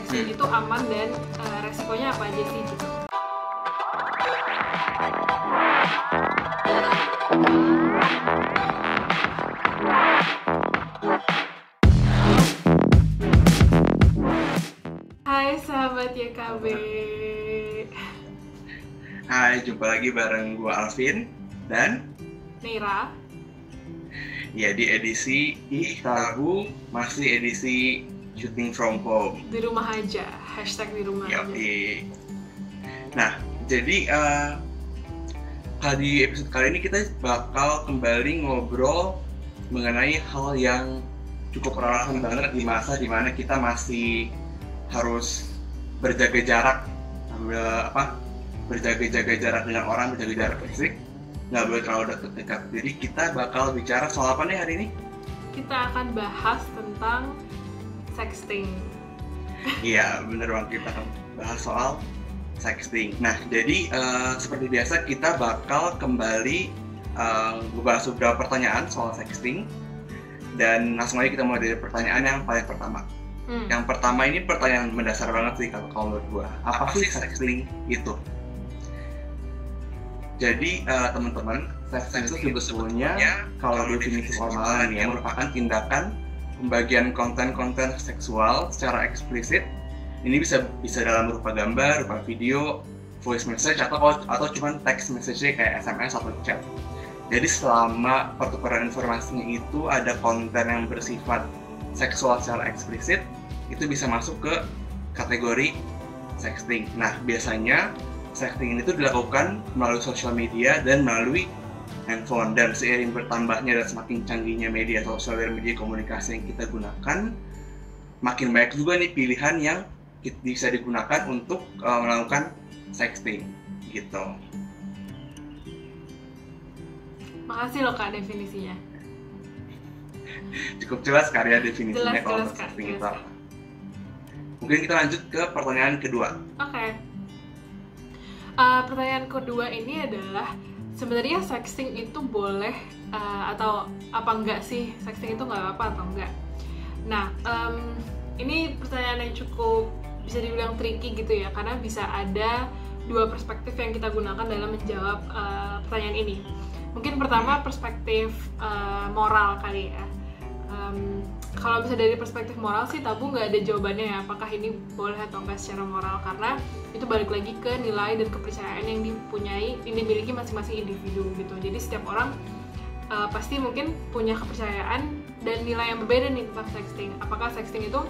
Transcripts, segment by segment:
sini tuh aman dan resikonya apa aja sih gitu. Hai sahabat YKB. Hai, jumpa lagi bareng gue Alvin dan Neira. ya di edisi Tabu, masih edisi shooting from home. Di rumah aja, hashtag di rumah aja. Nah, jadi di episode kali ini kita bakal kembali ngobrol mengenai hal yang cukup relevan banget di masa dimana kita masih harus berjaga jarak, berjaga jarak dengan orang, berjaga jarak fisik, nggak boleh terlalu dekat. Jadi kita bakal bicara soal apa nih hari ini? Kita akan bahas tentang sexting. Iya, bener banget, kita akan bahas soal sexting. Nah, jadi seperti biasa kita bakal kembali membahas beberapa pertanyaan soal sexting. Dan langsung aja kita mulai dari pertanyaan yang paling pertama. Yang pertama ini pertanyaan mendasar banget sih kalau menurut gua. Apa sih sexting itu? Jadi teman-teman, sexting itu sebetulnya kalau definisi formalnya ya, merupakan tindakan pembagian konten-konten seksual secara eksplisit. Ini bisa dalam rupa gambar, rupa video, voice message atau cuma text message kayak SMS atau chat. Jadi selama pertukaran informasinya itu ada konten yang bersifat seksual secara eksplisit, itu bisa masuk ke kategori sexting. Nah, biasanya sexting itu dilakukan melalui sosial media dan melalui handphone. Dan seiring bertambahnya dan semakin canggihnya media sosial dan media komunikasi yang kita gunakan, makin banyak juga nih pilihan yang bisa digunakan untuk melakukan sexting gitu. Makasih loh Kak definisinya. Cukup jelas karya definisinya kalau sexting itu. Mungkin kita lanjut ke pertanyaan kedua. Oke. Pertanyaan kedua ini adalah sebenarnya sexting itu boleh atau apa enggak sih? Sexting itu nggak apa atau enggak? Nah, ini pertanyaan yang cukup bisa dibilang tricky gitu ya, karena bisa ada dua perspektif yang kita gunakan dalam menjawab pertanyaan ini. Mungkin pertama perspektif moral kali ya. Kalau bisa dari perspektif moral sih tabu nggak ada jawabannya ya, apakah ini boleh atau enggak secara moral, karena itu balik lagi ke nilai dan kepercayaan yang dimiliki masing-masing individu gitu. Jadi setiap orang pasti mungkin punya kepercayaan dan nilai yang berbeda nih tentang sexting. Apakah sexting itu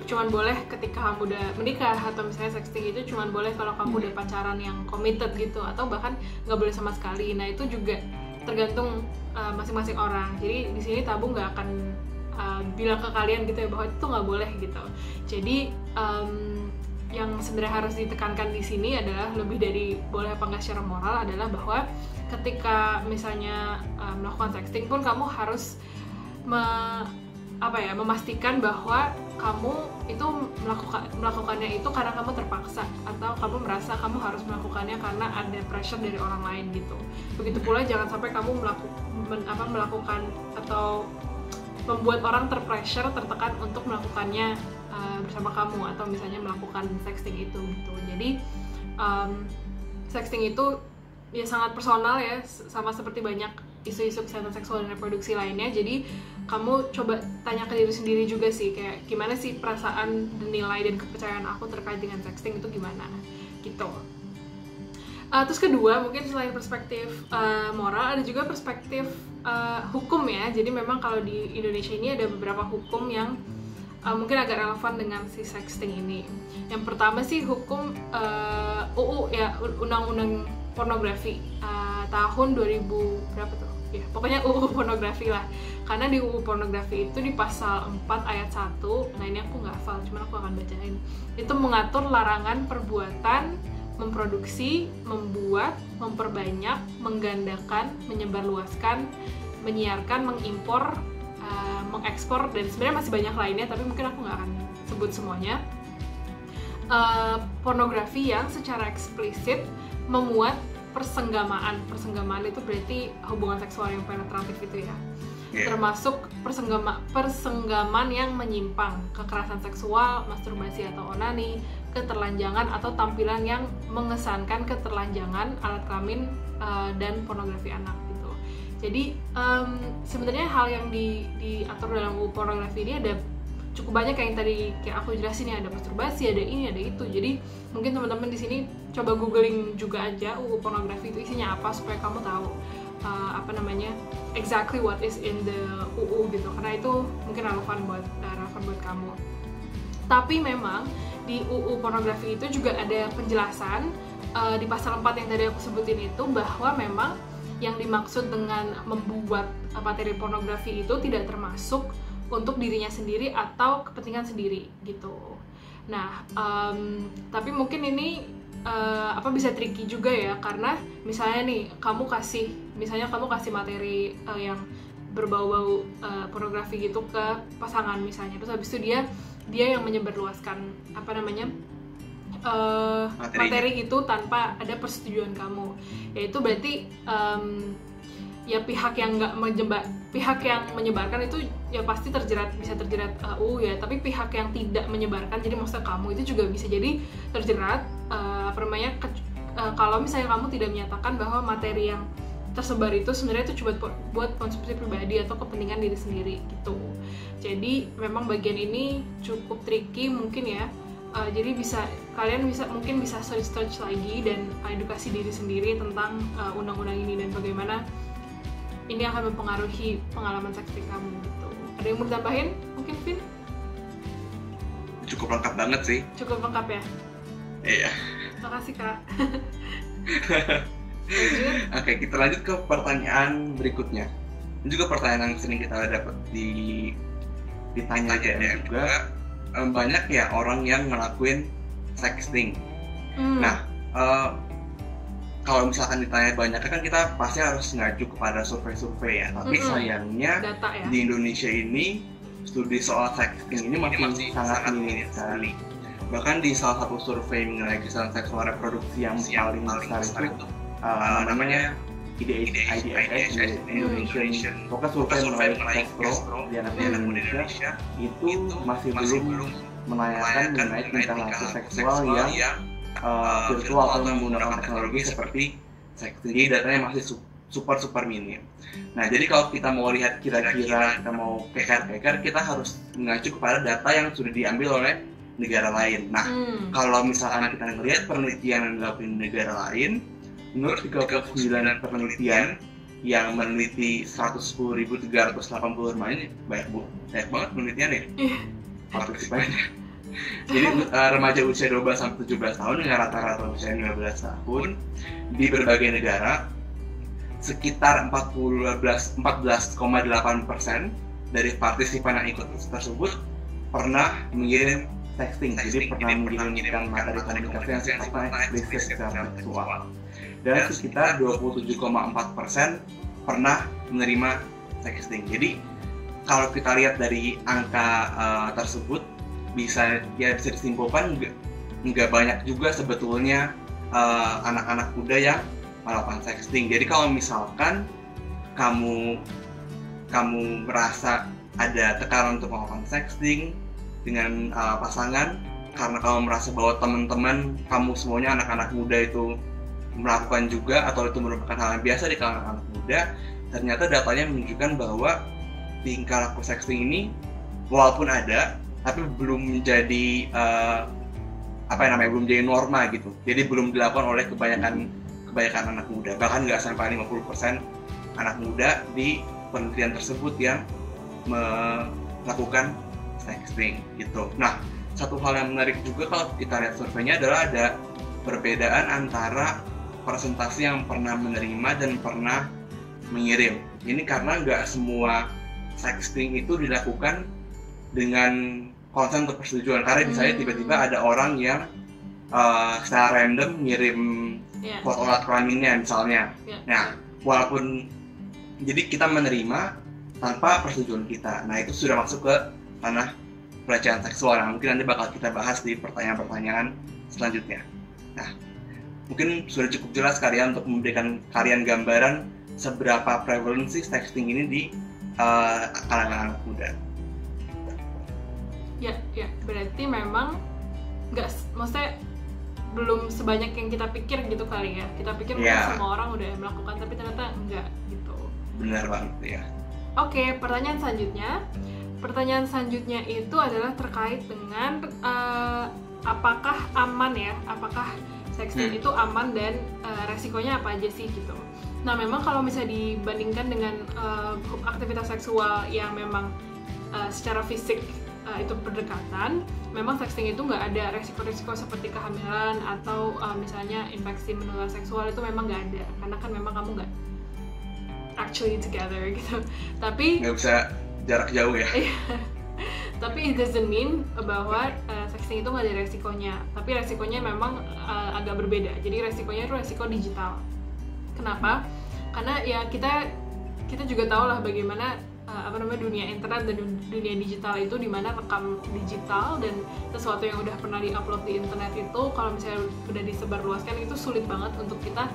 cuman boleh ketika kamu udah menikah, atau misalnya sexting itu cuman boleh kalau kamu udah pacaran yang committed gitu, atau bahkan nggak boleh sama sekali. Nah itu juga tergantung masing-masing orang. Jadi di sini tabu nggak akan bilang ke kalian gitu ya bahwa itu nggak boleh gitu. Jadi yang sebenarnya harus ditekankan di sini adalah lebih dari boleh apa nggak secara moral, adalah bahwa ketika misalnya melakukan sexting pun kamu harus memastikan bahwa kamu itu melakukannya itu karena kamu terpaksa, atau kamu merasa kamu harus melakukannya karena ada pressure dari orang lain gitu. Begitu pula jangan sampai kamu melakukan atau membuat orang tertekan untuk melakukannya bersama kamu, atau misalnya melakukan sexting itu gitu. Jadi sexting itu ya sangat personal ya, sama seperti banyak isu-isu kesehatan seksual dan reproduksi lainnya. Jadi kamu coba tanya ke diri sendiri juga sih, kayak gimana sih perasaan dan nilai dan kepercayaan aku terkait dengan sexting itu gimana gitu. Terus kedua, mungkin selain perspektif moral, ada juga perspektif hukum ya. Jadi memang kalau di Indonesia ini ada beberapa hukum yang mungkin agak relevan dengan si sexting ini. Yang pertama sih hukum UU ya, Undang-Undang Pornografi tahun 2000 berapa tuh? Ya, pokoknya UU pornografi lah. Karena di UU pornografi itu di pasal 4 ayat 1, nah ini aku nggak hafal, cuman aku akan bacain. Itu mengatur larangan perbuatan memproduksi, membuat, memperbanyak, menggandakan, menyebarluaskan, menyiarkan, mengimpor, mengekspor, dan sebenarnya masih banyak lainnya, tapi mungkin aku nggak akan sebut semuanya. Pornografi yang secara eksplisit memuat persenggamaan itu berarti hubungan seksual yang penetratif itu ya, termasuk persenggaman yang menyimpang, kekerasan seksual, masturbasi atau onani, keterlanjangan atau tampilan yang mengesankan keterlanjangan, alat kelamin, dan pornografi anak gitu. Jadi sebenarnya hal yang diatur dalam UU pornografi ini ada cukup banyak yang tadi kayak aku jelasin ya, ada masturbasi, ada ini, ada itu. Jadi mungkin teman-teman di sini coba googling juga aja UU pornografi itu isinya apa supaya kamu tahu exactly what is in the UU gitu, karena itu mungkin relevan buat kamu. Tapi memang di UU pornografi itu juga ada penjelasan di pasal 4 yang tadi aku sebutin itu, bahwa memang yang dimaksud dengan membuat materi pornografi itu tidak termasuk untuk dirinya sendiri atau kepentingan sendiri gitu. Nah, tapi mungkin ini bisa tricky juga ya, karena misalnya nih kamu kasih materi yang berbau-bau pornografi gitu ke pasangan misalnya, terus habis itu dia yang menyebarluaskan materi itu tanpa ada persetujuan kamu, yaitu berarti ya pihak yang menyebarkan itu ya pasti bisa terjerat UU ya, tapi pihak yang tidak menyebarkan, jadi maksudnya kamu itu juga bisa jadi terjerat kalau misalnya kamu tidak menyatakan bahwa materi yang tersebar itu sebenarnya itu cuma buat konsumsi pribadi atau kepentingan diri sendiri gitu. Jadi memang bagian ini cukup tricky mungkin ya. Jadi kalian bisa search lagi dan edukasi diri sendiri tentang undang-undang ini dan bagaimana ini akan mempengaruhi pengalaman sexting kamu gitu. Ada yang mau ditambahin mungkin, Vin? Cukup lengkap banget sih. Cukup lengkap ya? Iya. Makasih Kak. Oke, kita lanjut ke pertanyaan berikutnya. Ini juga pertanyaan yang sering kita dapat ditanya juga. Banyak ya orang yang ngelakuin sexting. Nah, kalau misalkan ditanya banyak kan kita pasti harus ngacu kepada survei-survei ya. Tapi sayangnya data, ya? Di Indonesia ini studi soal sexting ini masih sangat minim sekali. Bahkan di salah satu survei mengenai kesehatan seksual reproduksi yang paling besar itu namanya IDHS Indonesian, pokoknya survei mengenai Kestro di anak Indonesia itu masih belum menanyakan mengenai tingkah laku seksual yang virtual atau menggunakan teknologi seperti sexting. Jadi datanya masih super minim. Nah, jadi kalau kita mau lihat kira-kira kita mau keker, kita harus mengacu kepada data yang sudah diambil oleh negara lain. Nah, kalau misalkan kita melihat penelitian yang dilakukan di negara lain, menurut 39 penelitian yang meneliti 110.380 remaja, banyak banget penelitiannya. Partisipannya. Jadi remaja usia 12-17 tahun dengan rata-rata usia 15 tahun di berbagai negara, sekitar 14,8% dari partisipan yang ikut tersebut pernah mengirim sexting, jadi pernah mengirimkan materi komunikasi yang sifatnya eksplisit secara seksual. Dan sekitar 27,4% pernah menerima sexting. Jadi kalau kita lihat dari angka tersebut bisa disimpulkan nggak banyak juga sebetulnya anak-anak muda yang melakukan sexting. Jadi kalau misalkan kamu merasa ada tekanan untuk melakukan sexting dengan pasangan, karena kamu merasa bahwa teman-teman kamu semuanya anak-anak muda itu melakukan juga, atau itu merupakan hal yang biasa di kalangan anak muda, ternyata datanya menunjukkan bahwa tingkah laku sexting ini walaupun ada, tapi belum menjadi belum menjadi norma gitu. Jadi belum dilakukan oleh kebanyakan anak muda, bahkan nggak sampai 50% anak muda di penelitian tersebut yang melakukan sexting gitu. Nah, satu hal yang menarik juga kalau kita lihat surveinya adalah ada perbedaan antara persentase yang pernah menerima dan pernah mengirim. Ini karena nggak semua sexting itu dilakukan dengan konsen atau persetujuan. Karena misalnya tiba-tiba ada orang yang secara random ngirim foto alat kelaminnya misalnya. Nah, walaupun jadi kita menerima tanpa persetujuan kita. Nah, itu sudah masuk ke ranah pelecehan seksual. Nah, mungkin nanti bakal kita bahas di pertanyaan-pertanyaan selanjutnya. Nah, mungkin sudah cukup jelas kalian untuk memberikan kalian gambaran seberapa prevalensi sexting ini di anak-anak muda. Ya, berarti memang maksudnya belum sebanyak yang kita pikir gitu kali ya. Kita pikir semua orang udah melakukan, tapi ternyata enggak gitu. Benar banget ya. Oke, pertanyaan selanjutnya. Pertanyaan selanjutnya itu adalah terkait dengan apakah aman ya? Apakah sexting itu aman dan resikonya apa aja sih gitu. Nah, memang kalau misalnya dibandingkan dengan aktivitas seksual yang memang secara fisik itu berdekatan, memang sexting itu nggak ada resiko-resiko seperti kehamilan atau misalnya infeksi menular seksual, itu memang nggak ada, karena kan memang kamu nggak actually together gitu. Tapi nggak bisa jarak jauh ya. Tapi it doesn't mean bahwa sexting itu nggak ada resikonya, tapi resikonya memang agak berbeda. Jadi resikonya itu resiko digital. Kenapa? Karena ya kita juga tahu lah bagaimana dunia internet dan dunia digital itu, dimana rekam digital dan sesuatu yang udah pernah diupload di internet itu kalau misalnya udah disebarluaskan itu sulit banget untuk kita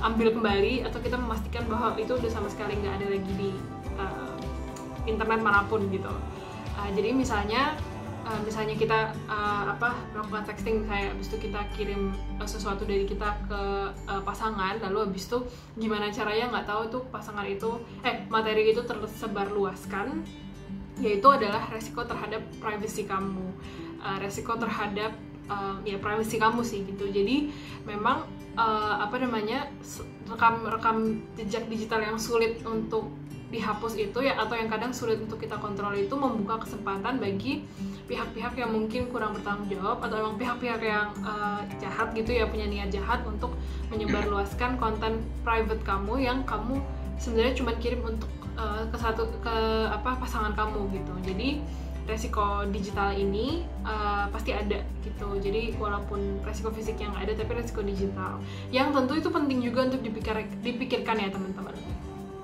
ambil kembali atau kita memastikan bahwa itu udah sama sekali nggak ada lagi di internet manapun gitu. Jadi misalnya kita melakukan sexting, misalnya habis itu kita kirim sesuatu dari kita ke pasangan, lalu habis itu gimana caranya nggak tahu tuh pasangan itu materi itu tersebar luaskan, yaitu adalah resiko terhadap privacy kamu, resiko terhadap privacy kamu sih gitu. Jadi memang rekam jejak digital yang sulit untuk dihapus itu ya, atau yang kadang sulit untuk kita kontrol itu, membuka kesempatan bagi pihak-pihak yang mungkin kurang bertanggung jawab atau emang pihak-pihak yang jahat gitu ya, punya niat jahat untuk menyebarluaskan konten private kamu yang kamu sebenarnya cuma kirim untuk ke pasangan kamu gitu. Jadi resiko digital ini pasti ada gitu. Jadi walaupun resiko fisik yang ada, tapi resiko digital yang tentu itu penting juga untuk dipikirkan ya teman-teman.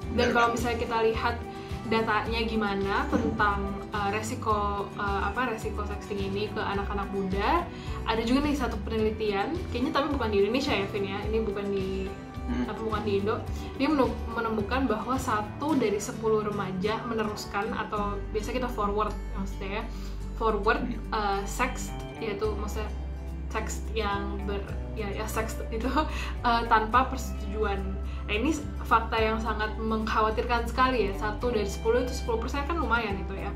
Dan kalau misalnya kita lihat datanya gimana tentang resiko sexting ini ke anak-anak muda, ada juga nih satu penelitian, kayaknya tapi bukan di Indonesia ya Vin ya, ini bukan di Indo. Dia menemukan bahwa 1 dari 10 remaja meneruskan, atau biasa kita forward maksudnya ya, forward seks, yaitu maksudnya seks yang seks itu tanpa persetujuan. Nah, ini fakta yang sangat mengkhawatirkan sekali ya. 1 dari 10 itu 10% kan lumayan itu ya.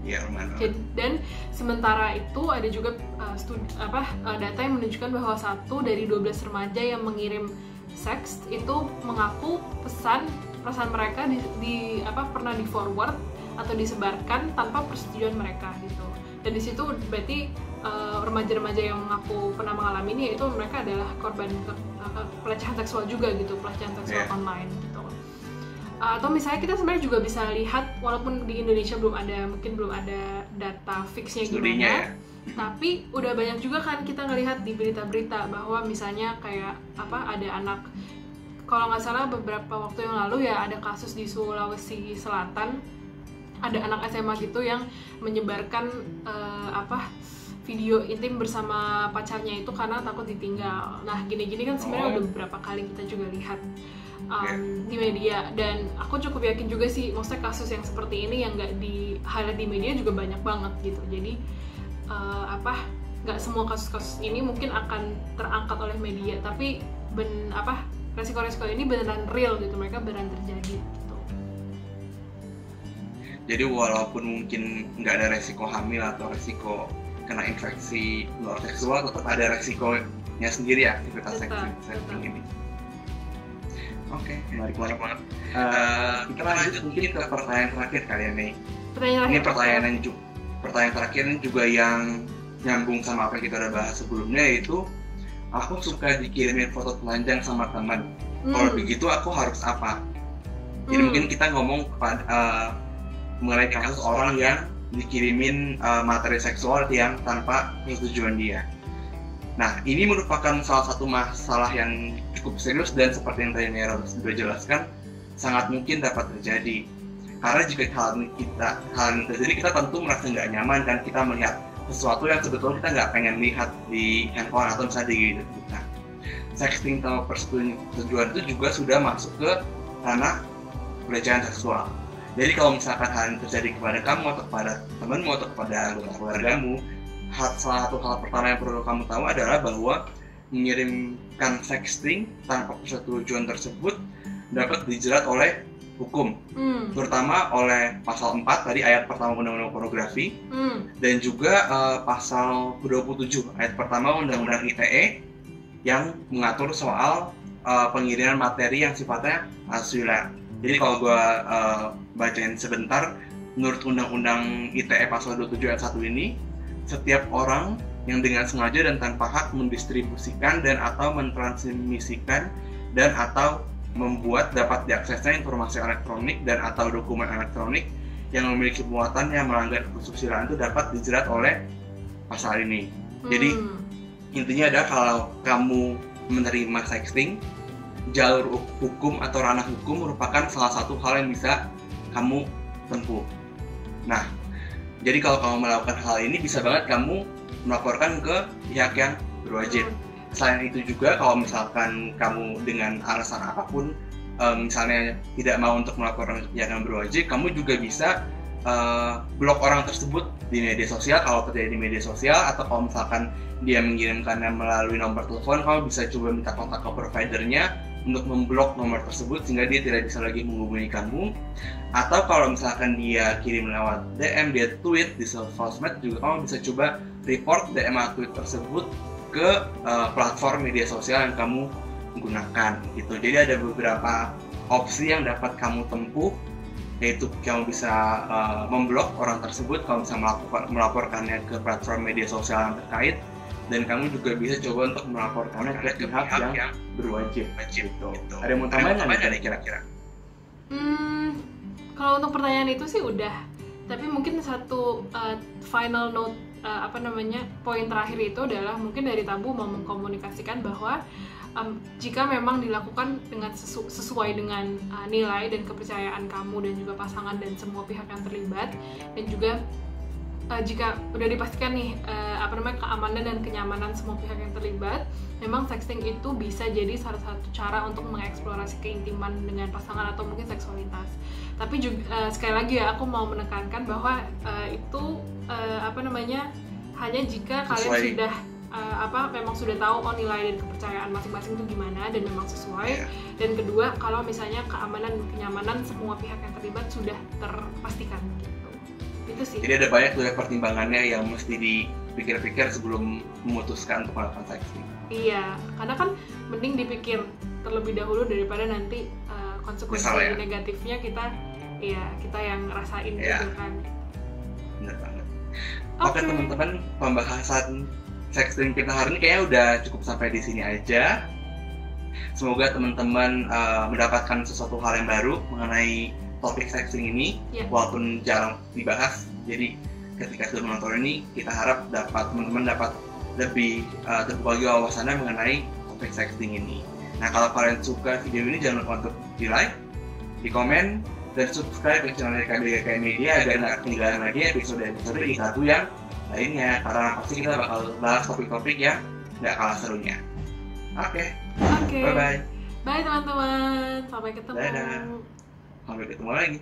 Iya, lumayan. Dan sementara itu ada juga data yang menunjukkan bahwa 1 dari 12 remaja yang mengirim seks itu mengaku pesan mereka pernah di forward atau disebarkan tanpa persetujuan mereka gitu. Dan di situ berarti remaja-remaja yang mengaku pernah mengalami ini, yaitu mereka adalah korban pelecehan seksual juga gitu, pelecehan seksual online gitu. Atau misalnya kita sebenarnya juga bisa lihat, walaupun di Indonesia mungkin belum ada data fixnya gimana, tapi udah banyak juga kan kita ngelihat di berita-berita bahwa misalnya kayak ada anak, kalau nggak salah beberapa waktu yang lalu ya, ada kasus di Sulawesi Selatan, ada anak SMA gitu yang menyebarkan video intim bersama pacarnya itu karena takut ditinggal. Nah, gini-gini kan sebenarnya udah beberapa kali kita juga lihat di media, dan aku cukup yakin juga sih, maksudnya kasus yang seperti ini yang nggak di highlight di media juga banyak banget gitu. Jadi nggak semua kasus-kasus ini mungkin akan terangkat oleh media, tapi resiko-resiko ini beneran real gitu, mereka beneran terjadi gitu. Jadi walaupun mungkin nggak ada resiko hamil atau resiko kena infeksi menular seksual, tetap ada resikonya sendiri ya aktivitas sexting ini. Oke, menarik banget. Kita lanjut mungkin ke pertanyaan terakhir kali ya nih. Pertanyaan terakhir ini juga yang nyambung sama apa yang kita udah bahas sebelumnya, yaitu aku suka dikirimin foto telanjang sama teman. Kalau begitu aku harus apa? Jadi mungkin kita ngomong mengenai kasus orang yang dikirimin materi seksual yang tanpa persetujuan dia. Nah, ini merupakan salah satu masalah yang cukup serius dan seperti yang tadi Nera sudah jelaskan, sangat mungkin dapat terjadi. Karena jika hal ini terjadi, kita tentu merasa nggak nyaman dan kita melihat sesuatu yang sebetulnya kita nggak pengen lihat di handphone atau misalnya di gadget kita. Sexting tanpa persetujuan itu juga sudah masuk ke ranah pelecehan seksual. Jadi kalau misalkan hal yang terjadi kepada kamu atau kepada temanmu atau kepada anggota keluargamu, salah satu hal pertama yang perlu kamu tahu adalah bahwa mengirimkan sexting tanpa persetujuan tersebut dapat dijerat oleh hukum, terutama oleh pasal 4 tadi ayat pertama Undang-Undang Pornografi, dan juga pasal 27 ayat pertama Undang-Undang ITE yang mengatur soal pengiriman materi yang sifatnya asusila. Jadi kalau gue bacain sebentar, menurut Undang-Undang ITE pasal 27 ayat 1 ini, setiap orang yang dengan sengaja dan tanpa hak mendistribusikan dan atau mentransmisikan dan atau membuat dapat diaksesnya informasi elektronik dan atau dokumen elektronik yang memiliki muatan yang melanggar kesusilaan itu dapat dijerat oleh pasal ini. Jadi intinya adalah kalau kamu menerima sexting, jalur hukum atau ranah hukum merupakan salah satu hal yang bisa kamu tempuh. Nah, jadi kalau kamu melakukan hal ini bisa banget kamu melaporkan ke pihak yang berwajib. Selain itu juga kalau misalkan kamu dengan alasan apapun misalnya tidak mau untuk melaporkan ke pihak yang berwajib, kamu juga bisa blok orang tersebut di media sosial kalau terjadi di media sosial, atau kalau misalkan dia mengirimkannya melalui nomor telepon, kamu bisa coba minta kontak ke providernya untuk memblok nomor tersebut sehingga dia tidak bisa lagi menghubungi kamu. Atau kalau misalkan dia kirim lewat DM, dia tweet di sosmed, juga kamu bisa coba report DM atau tweet tersebut ke platform media sosial yang kamu gunakan gitu. Jadi ada beberapa opsi yang dapat kamu tempuh, yaitu kamu bisa memblok orang tersebut, kamu bisa melaporkannya ke platform media sosial yang terkait, dan kamu juga bisa coba untuk melaporkannya ke pihak yang berwajib gitu. Ada yang mau tambahin nggak kira-kira? Kalau untuk pertanyaan itu sih udah, tapi mungkin satu final note, poin terakhir itu adalah mungkin dari Tabu mau mengkomunikasikan bahwa jika memang dilakukan dengan sesuai dengan nilai dan kepercayaan kamu dan juga pasangan dan semua pihak yang terlibat, dan juga jika udah dipastikan nih keamanan dan kenyamanan semua pihak yang terlibat, memang sexting itu bisa jadi salah satu cara untuk mengeksplorasi keintiman dengan pasangan atau mungkin seksualitas. Tapi juga sekali lagi ya, aku mau menekankan bahwa itu hanya jika kalian sudah memang sudah tahu nilai dan kepercayaan masing-masing itu gimana dan memang sesuai. Dan kedua, kalau misalnya keamanan dan kenyamanan semua pihak yang terlibat sudah terpastikan gitu. Itu sih. Jadi ada banyak tuh pertimbangannya yang mesti dipikir-pikir sebelum memutuskan untuk melakukan sexting. Iya, karena kan mending dipikir terlebih dahulu daripada nanti konsekuensi negatifnya kita yang ngerasain gitu kan. Bener banget. Oke teman-teman, pembahasan sexting kita hari ini kayaknya udah cukup sampai di sini aja. Semoga teman-teman mendapatkan sesuatu hal yang baru mengenai topik sexting ini, walaupun jarang dibahas. Jadi ketika sudah menonton ini, kita harap teman-teman dapat lebih terbuka lagi wawasannya mengenai topik sexting ini. Nah, kalau kalian suka video ini, jangan lupa untuk di like, di komen, dan subscribe ke channel KBGK Media agar nggak ketinggalan lagi episode-episode di satu yang lainnya, karena pasti kita bakal bahas topik-topik yang nggak kalah serunya. Oke. Bye teman-teman, sampai ketemu. Dadah. Sampai ketemu lagi.